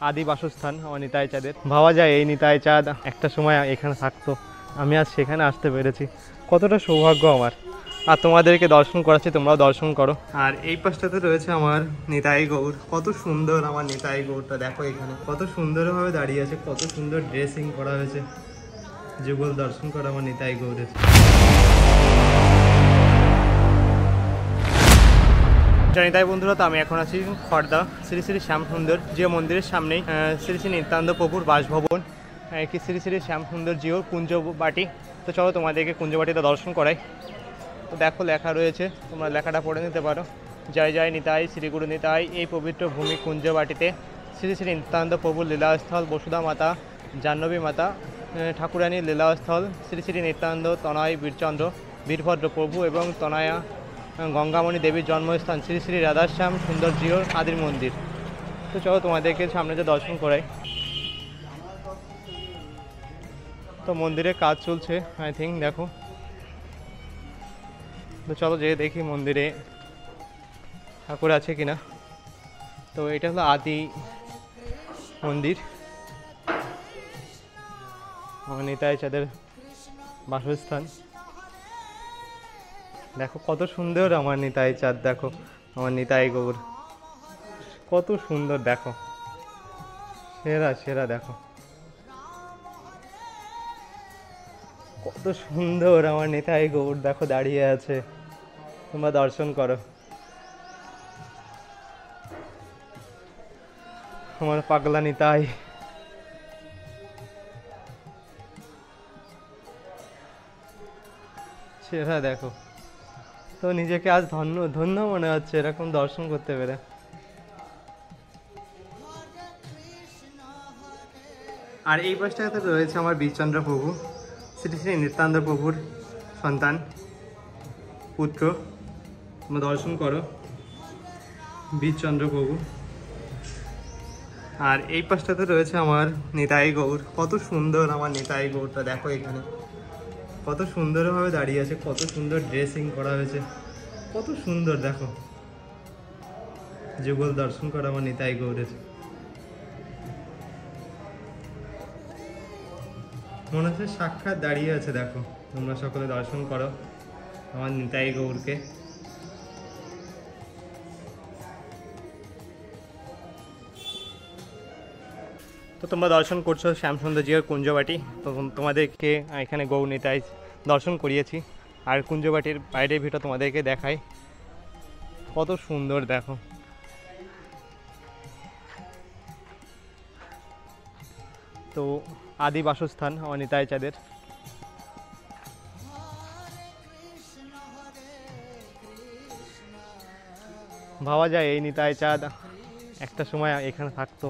আদি বাসস্থান আমার নিতাই চাঁদের। ভাবা যায় এই নিতাই চাঁদ একটা সময় এখানে থাকতো, আমি আজ সেখানে আসতে পেরেছি। কতটা সৌভাগ্য আমার। আর তোমাদেরকে দর্শন করাচ্ছি, তোমরাও দর্শন করো। আর এই পাশটাতে রয়েছে আমার নিতাই গৌর। কত সুন্দর আমার নিতাই গৌরটা, দেখো এখানে কত সুন্দরভাবে দাঁড়িয়ে আছে, কত সুন্দর ড্রেসিং করা হয়েছে। যুগল দর্শন করো আমার নিতাই গৌরের। জানি তাই বন্ধুরা, তো আমি এখন আছি খড়দা শ্রী শ্রী শ্যাম সুন্দর জিও মন্দিরের সামনেই। শ্রী শ্রী নিত্যানন্দ প্রভুর বাসভবন, কি শ্রী শ্রী শ্যাম সুন্দর জিও কুঞ্জবাটি। তো চলো তোমাদেরকে কুঞ্জবাটিতে দর্শন করাই। তো দেখো লেখা রয়েছে, তোমরা লেখাটা পড়ে নিতে পারো। জয় জয় নিতাই শ্রী গুরু নিতাই। এই পবিত্র ভূমি কুঞ্জবাটিতে শ্রী শ্রী নিত্যানন্দ প্রভুর লীলাস্থল, বসুধা মাতা, জাহ্নবী মাতা ঠাকুরানীর লীলাস্থল, শ্রী শ্রী নিত্যানন্দ তনয় বীরচন্দ্র বীরভদ্র প্রভু এবং তনয়া গঙ্গামণি দেবীর জন্মস্থান শ্রী শ্রী রাধাশ্যাম সুন্দর জিওর আদির মন্দির। তো চলো তোমাদেরকে সামনে যে দর্শন করাই। তো মন্দিরে কাজ চলছে আই থিঙ্ক, দেখো। তো চলো যেয়ে দেখি মন্দিরে ঠাকুর আছে কিনা। তো এটা হলো আদি মন্দির, আমার নিতাই চাঁদের বাসস্থান। দেখো কত সুন্দর আমার নিতাই চাঁদ, দেখো আমার নিতাই গৌর কত সুন্দর, দেখো সেরা সেরা, দেখো কত সুন্দর আমার নিতাই গৌর, দেখো দাঁড়িয়ে আছে। তোমরা দর্শন করো আমার পাগলা নিতাই। সেরা, দেখো। তো নিজেকে আজ ধন্য ধন্য মনে হচ্ছে এরকম দর্শন করতে পেরে। আর এই পাশটাতে রয়েছে আমার বীরচন্দ্র প্রভু, শ্রী শ্রী নিত্যানন্দ প্রভুর সন্তান পুত্র। তোমরা দর্শন করো বীরচন্দ্র প্রভু। আর এই পাশটাতে রয়েছে আমার নিতাই গৌর। কত সুন্দর আমার নিতাই গৌরটা, দেখো এখানে কত সুন্দরভাবে দাঁড়িয়ে আছে, কত সুন্দর ড্রেসিং করা হয়েছে, কত সুন্দর, দেখো। যুগল দর্শন করো আমার নিতাই গৌরের। মনে হচ্ছে সাক্ষাৎ দাঁড়িয়ে আছে, দেখো। তোমরা সকলে দর্শন করো আমার নিতাই গৌরকে। তো তোমরা দর্শন করছো শ্যামসুন্দর জিওর কুঞ্জবাটি। তো তোমাদেরকে এখানে গৌর নিতাই দর্শন করিয়েছি। আর কুঞ্জবাটির বাইরের ভিটা তোমাদেরকে দেখাই, কত সুন্দর, দেখো। তো আদি বাসস্থান আমার নিতাই চাঁদের। ভাবা যায় এই নিতাই চাঁদ একটা সময় এখানে থাকতো,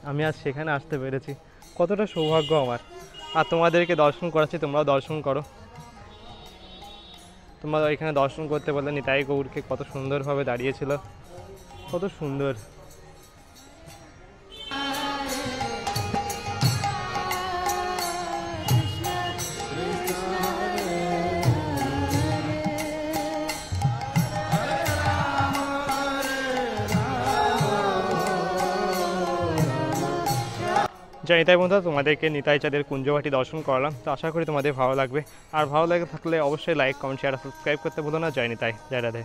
আমি আজ সেখানে আসতে পেরেছি। কতটা সৌভাগ্য আমার। আর তোমাদেরকে দর্শন করাচ্ছি, তোমরাও দর্শন করো। তোমরা এখানে দর্শন করতে পারলে নিতাই গৌরকে, কত সুন্দরভাবে দাঁড়িয়েছিল, কত সুন্দর। জানি তাই বন্ধুরা, তোমাদেরকে নিতাই চাঁদের কুঞ্জবাটি দর্শন করলাম। তো আশা করি তোমাদের ভালো লাগবে। আর ভালো লাগে থাকলে অবশ্যই লাইক, কমেন্ট, শেয়ার, সাবস্ক্রাইব করতে ভুলো না। জয় নিতাই, জয় রাধে।